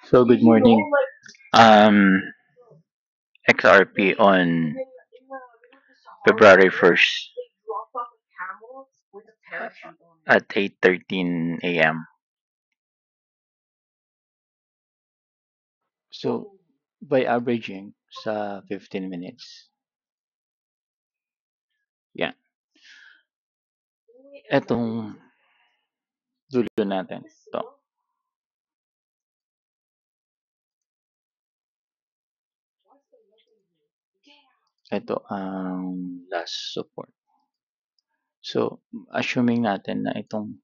So good morning. Um, XRP on February 1st at 8:13 a.m. So by averaging sa 15 minutes, yan. Etong dulo natin. Ito ang last support. So assuming natin na itong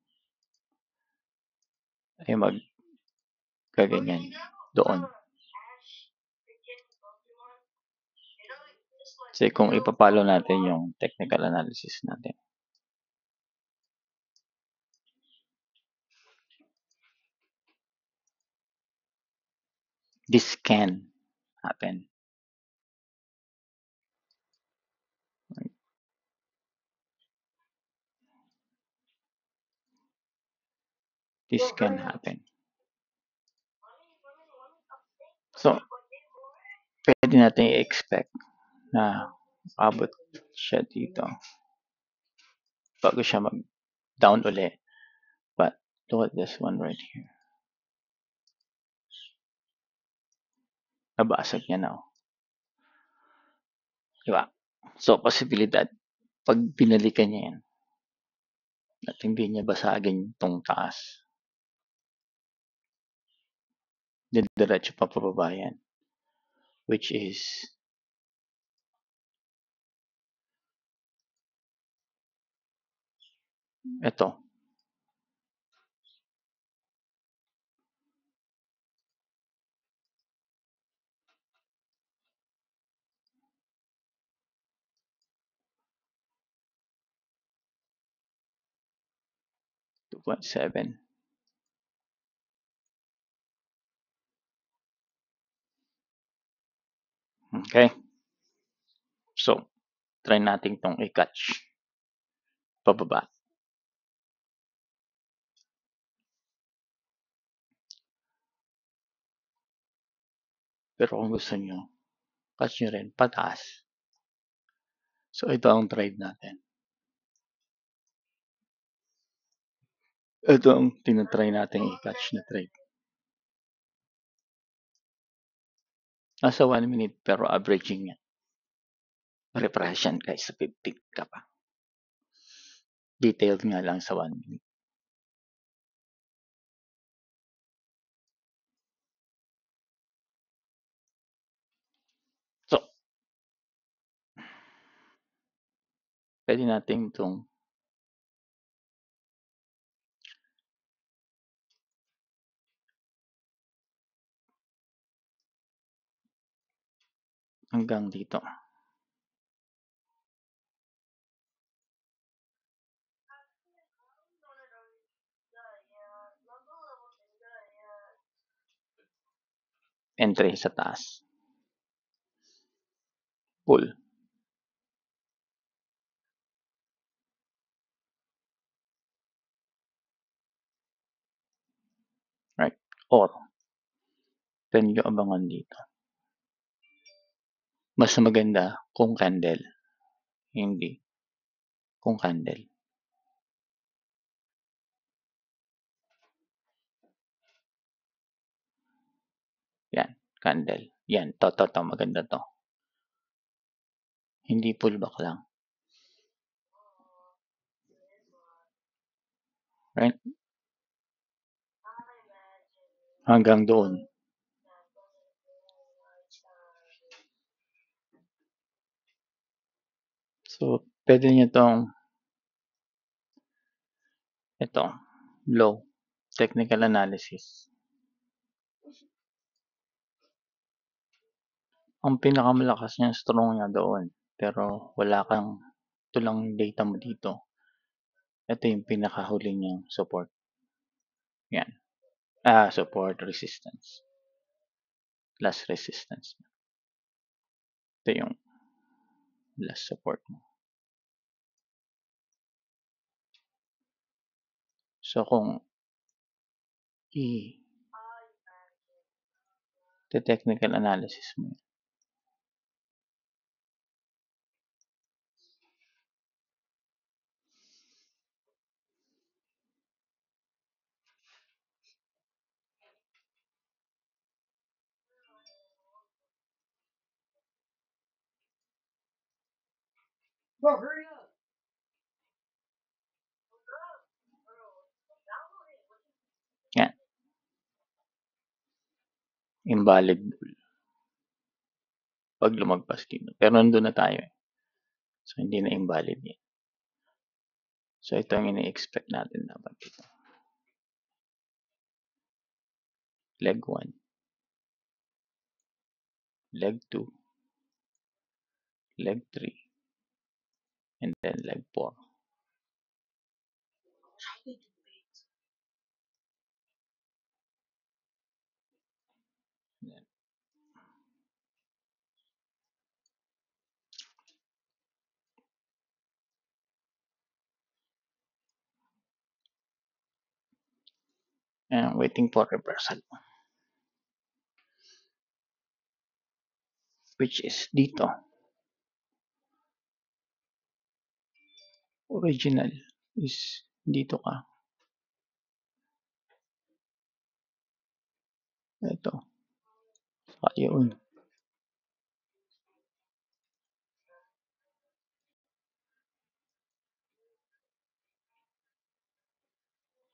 ay magkaganyan doon. Kasi kung ipapalo natin yung technical analysis natin. This can happen. This can happen. So, pwede natin i-expect na abot siya dito bago siya mag-down uli. But look at this one right here. Nabasag niya na. Diba? So, posibilidad, pag binalikan niya yan, at hindi niya basagin itong taas, didiretso pa pababa yan. Which is ito. $2.7. Okay? So, try natin itong i-catch pababa. Pero kung gusto nyo, catch nyo rin pataas. So, ito ang trade natin. Ito ang tinatry natin i-catch na trade. Nasa 1 minute pero averaging yan. Pare-parehas yan guys sa 15 ka pa. Detailed nga lang sa 1 minute. So, pwede natin itong hanggang dito. Entry sa taas. Pull. Right? Or, pwede nyo abangan dito. Mas maganda kung candle. Hindi. Kung candle. Yan. Candle. Yan. To. Maganda to. Hindi pullback lang. Right? Hanggang doon. So, pwede nyo tong ito. Low. Technical analysis. Ang pinakamalakas niya, strong niya doon. Pero wala kang, ito lang data mo dito. Ito yung pinakahuli niyang support. Yan. Support, resistance. Last resistance. Ito yung last support mo. So, kung Technical analysis mo. Yan. Invalid pag lumagpas dito. Pero nandun na tayo. So, hindi na invalid yan. So, ito ang ini-expect natin dapat dito. Leg 1. Leg 2. Leg 3. And then leg 4. And waiting for reversal. Which is dito. Original is dito ka. Ito. Saka yun.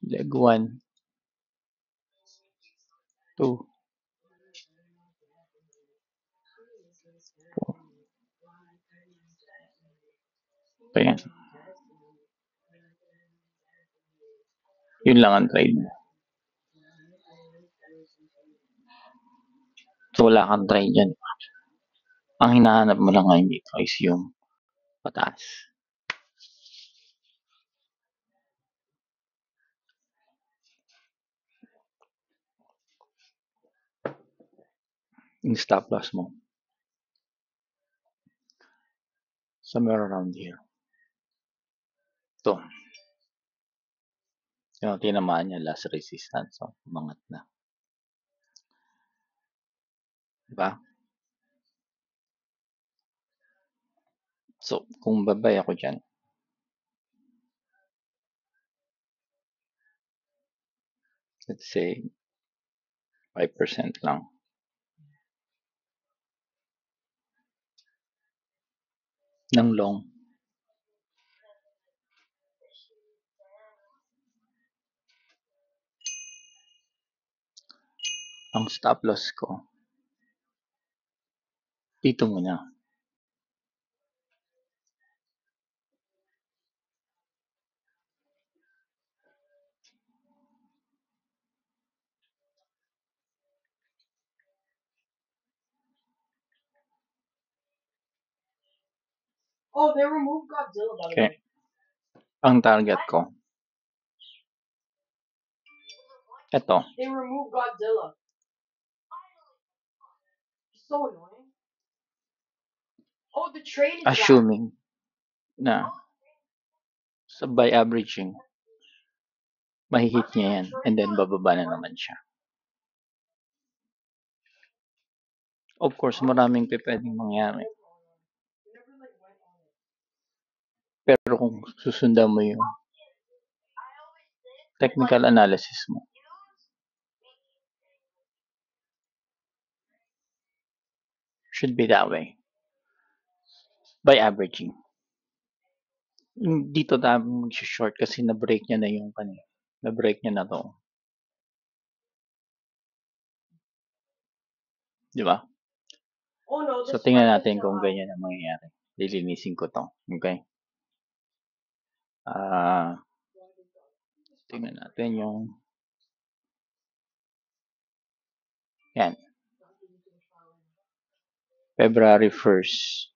Leg 1. 2. 4. So, yan. Yun lang ang trade mo. So, wala kang trade dyan. Ang hinahanap mo lang ngayon dito is yung pataas. Yung stop loss mo. Somewhere around here. Ito. Yung tinamaan niya last resistance. So, umangat na. Diba? So, kung babay ako dyan, let's say, 5% lang. Ng long. Ang stop loss ko, dito muna. Oh, they removed Godzilla, by the Okay. way. Ang target ko, ito. They removed Godzilla. It's so annoying. Oh, the trade is back. Assuming na by averaging, mahihit niya yan. And then, bababa na naman siya. Of course, maraming pwedeng mangyari. Pero kung susundan mo yung technical analysis mo, should be that way. By averaging. Dito tayo mag-short kasi na-break niya na yung kanina. Na-break niya na to. Di ba? Oh no, So, tingnan natin kung ganyan ang mangyayari. Lilinisin ko to. Okay? Tingnan natin yung yan. February 1st.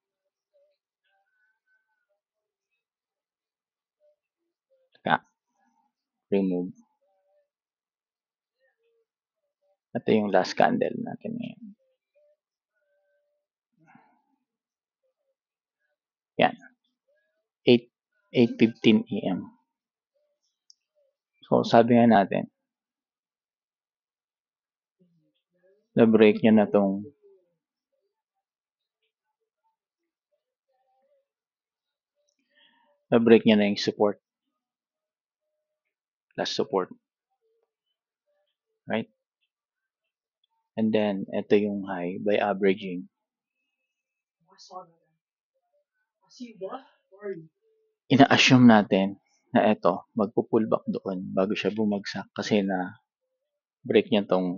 Teka. Remove. Ito yung last candle natin ngayon. Yan. 8:15 AM. So, sabi nga natin, Na-break niya na tong na-break niya na yung support. Last support. Right? And then, ito yung high by averaging. Ina-assume natin na ito, magpo-pullback doon bago siya bumagsak kasi na break niya tong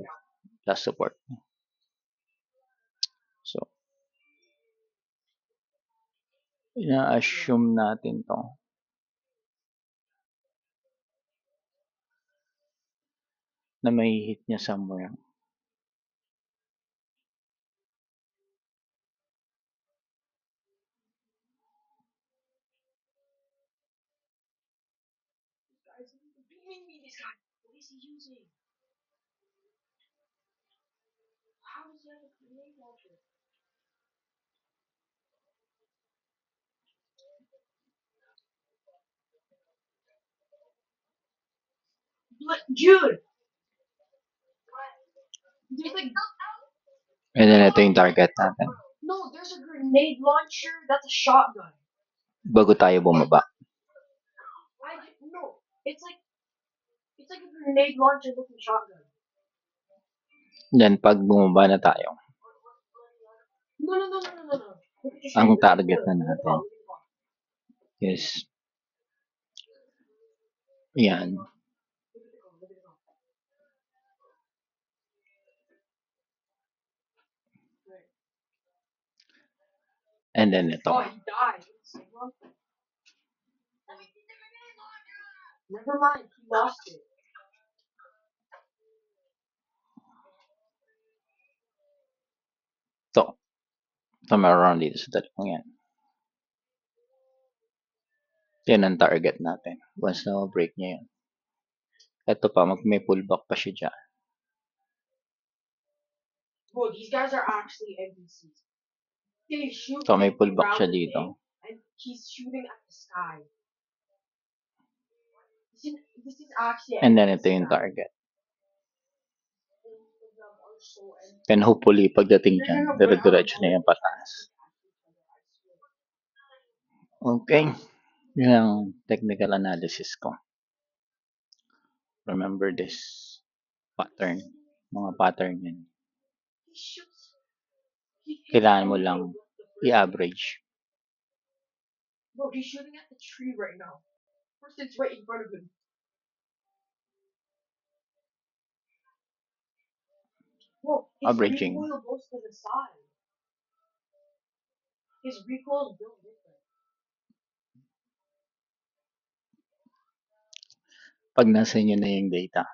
last support. So, ina-assume natin to na may hit niya somewhere. Dude! There's like And then ito yung target natin. no, there's a grenade launcher. That's a shotgun. Bago tayo bumaba. No, it's like a grenade launcher looking shotgun. Then pag bumaba na tayo, No. ang target na natin is yan. And then ito. Oh, he died. Never mind, he lost it. Ito. Somewhere around dito sa dalawang yan. Yan ang target natin. Once na break niya yan. Ito pa, may pullback pa siya dyan. Bro, these guys are actually NPCs. They shoot So may him pullback around siya the dito. thing, and he's shooting at the sky. This is actually And then ito yung target. And hopefully, pagdating dyan, dire-diretso na yung pataas. Okay. Yun ang technical analysis ko. Remember this pattern. Mga pattern yan. Kailangan mo lang i-average. Bro, he's shooting at the tree right now. Person's right in front of him. Bro, his Averaging. recoil goes to the side. His recoil is built different. Pag nasa inyo na yung data.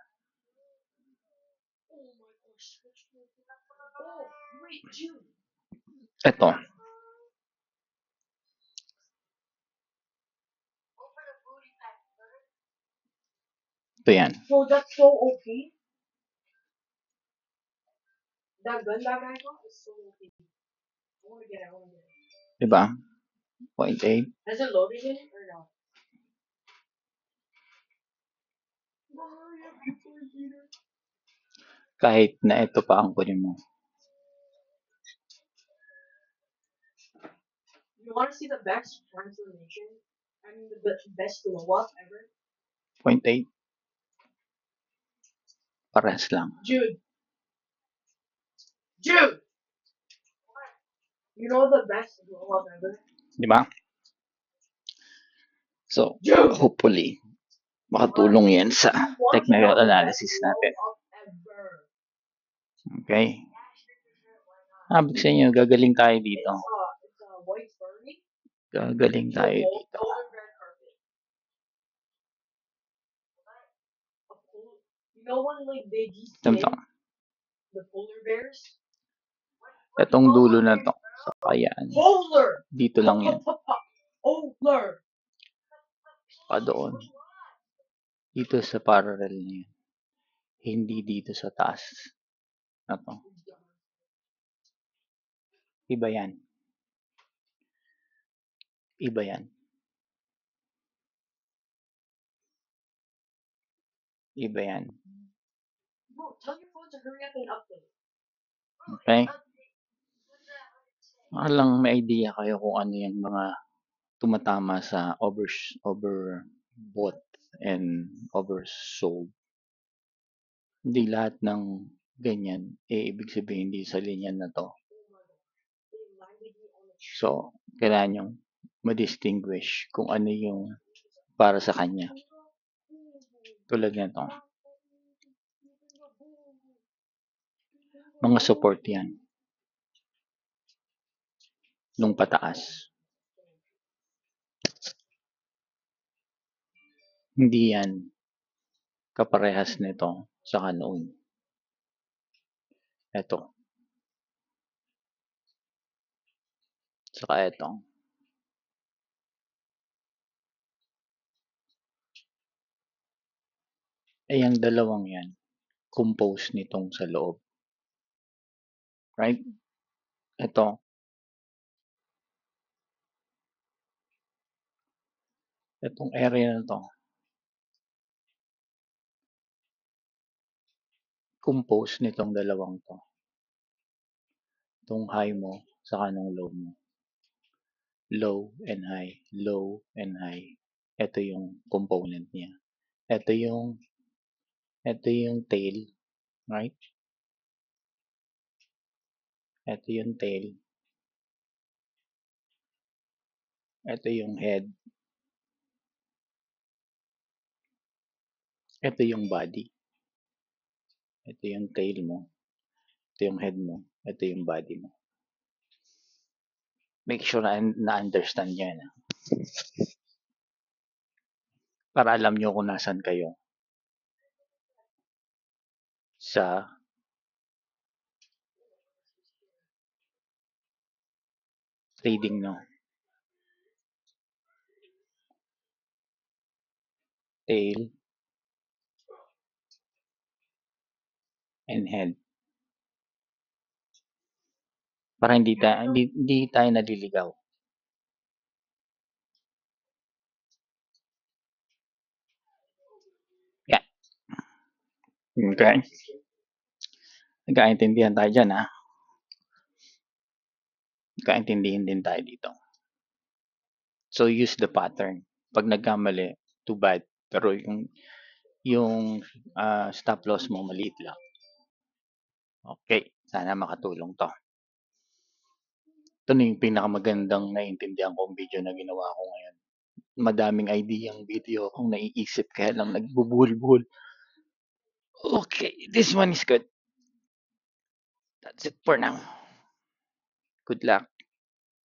Oh my gosh. Oh, wait, June. Ito. Ito yan. Bro, that's so OP. That gun that guy got is so OP. I wanna get it. Diba? 0.8. Has it loaded in it or no? Kahit na ito pa ang kunin mo. You wanna see the best transformation? I mean the best glow up ever? 0.8. Parehas lang. Jude! You know the best glow up ever? Diba? So, hopefully, makatulong yan sa technical analysis natin. Okay? Sabi sa inyo, gagaling tayo dito. It's a white furry. Gagaling tayo dito. You know when like they Ito. the polar bears? Itong dulo na to. So, ayan. Polar! Dito lang yan. Polar! Pa doon. Dito sa parallel na yan. Hindi dito sa taas. Ito. Iba yan. Iba yan. Iba yan. Bro, tell your phone to hurry up and update. Okay? Para lang may idea kayo kung ano yung mga tumatama sa overbought and oversold. Hindi lahat ng ganyan, ibig sabihin hindi sa linya na to. So, kailangan yung ma-distinguish kung ano yung para sa kanya. Tulad nito. Mga support yan. Nung pataas. Hindi yan kaparehas nito sa noon. Ito. Saka ito. Ay, ang dalawang yan, compose nitong sa loob. Right? Ito. Itong area na to, compose nitong dalawang to. Itong high mo, saka nung low mo. Low and high, low and high. Ito yung component niya. Ito yung tail, right? Ito yung tail. Ito yung head. Ito yung body. Ito yung tail mo. Ito yung head mo. Ito yung body mo. Make sure na-understand nyo yan. Para alam nyo kung nasan kayo sa trading, no? Tail and head. Para hindi tayo naliligaw. Yeah. Okay. Nagkaintindihan tayo dyan, ha? Nagkaintindihan din tayo dito. So, use the pattern. Pag nagkamali, too bad. Pero yung stop loss mo, maliit lang. Okay. Sana makatulong to. Ito na yung pinakamagandang naiintindihan kong video na ginawa ko ngayon. Madaming idea ang video akong naiisip kaya lang nagbubuhol-buhol. Okay, this one is good. That's it for now. Good luck.